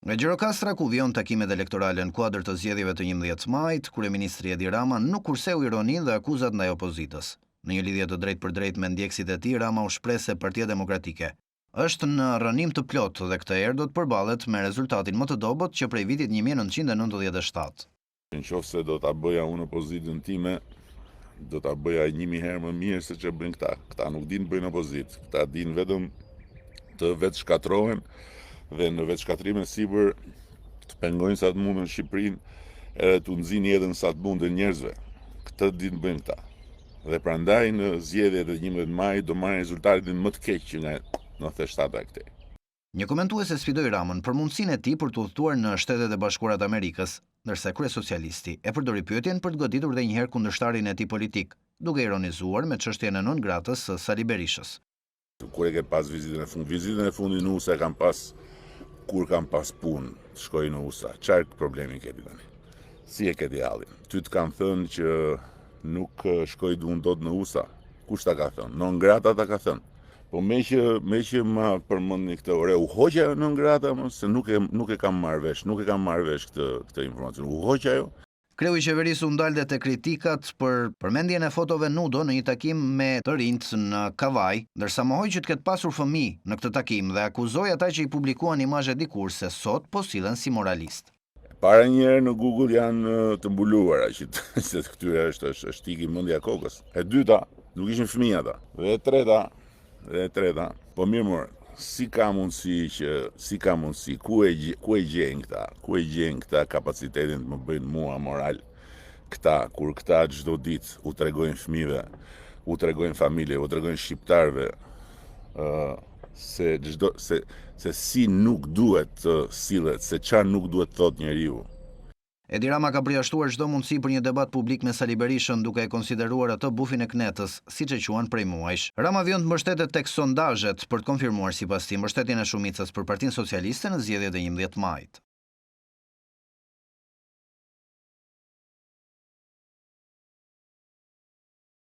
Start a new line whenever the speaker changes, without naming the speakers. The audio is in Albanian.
Nga Gjirokastra, ku vjon takimet elektorale në kuadër të zgjedhjeve të 11 majit, kryeministri Edi Rama nuk kurseu ironinë dhe akuzat ndaj opozitës. Në një lidhje të drejtë-për-drejtë me ndjekësit e tij, Rama u shpreh se Partia Demokratike është në rënim të plotë dhe këtë herë do të përballet me rezultatin më të dobët që prej vitit 1997.
Nëse do ta bëja unë opozitën time, do ta bëja 1000 herë më mirë se ç'e bëjnë këta. Këta nuk dinë bëjnë opozitë. Këta dinë vetëm të vetë shkatrohen dhe në vetë shkatrimin sipër të pengojnë sa të mundën Shqipërinë edhe të nxinë jetën sa të mundën njerëzve. Këtë dinë bëjnë këta. Dhe prandaj në zgjedhjet e 11 majit do marrin rezultatin më të keq që nga 97-a këtej.
Një komentues e sfidoi Ramën për mundësinë e tij për të udhëtuar në Shtetet e Bashkuara të Amerikës, ndërsa kryesocialisti e përdori pyetjen për të goditur edhe një herë kundërshtarin e tij politik, duke ironizuar me çështjen e non gratës së Sali Berishës.
Kur e ke pas vizitën e fundit në USA kur kam pas punë, shkoj në USA. Çfarë problemi keti tani? Si e ke djallin? Ty të kanë thënë që nuk shkoj dot në USA. Kush ta ka thënë? Non grata ta ka thënë. Po me që ma përmendni këtë ore, u hoqja non grata, se nuk e kam marrë vesh këtë informacion. U hoqja ajo.
Kreu i qeverisë u ndalë te kritikat për përmendjen e fotove nudo në një takim me të rinjt në Kavaj, ndërsa mohoi që të ketë pasur fëmijë në këtë takim dhe akuzoi ata që i publikuan imazhe dikur se sot po sillen si moralist.
Para një herë në Google janë të mbuluara që se këtyre është iki mendja kokës. E dyta, nuk ishin fëmijë ata. Dhe e treta, po mirë morë. Si ka mundësi, ku e gjejnë këta kapacitetin të më bëjnë mua moral, kur këta çdo ditë u tregojnë fëmijëve, u tregojnë familje, u tregojnë shqiptarëve se si nuk duhet të sillet, se çfarë nuk duhet thotë njeriu.
Edi Rama ka përjashtuar çdo mundësi për një debat publik me Sali Berishën, duke e konsideruar atë bufin e knetës, siç e quan prej muajsh. Rama vjen të mbështetet tek sondazhet për të konfirmuar sipas tij mbështetjen e shumicës për Partinë Socialiste në zgjedhjet e 11 majit.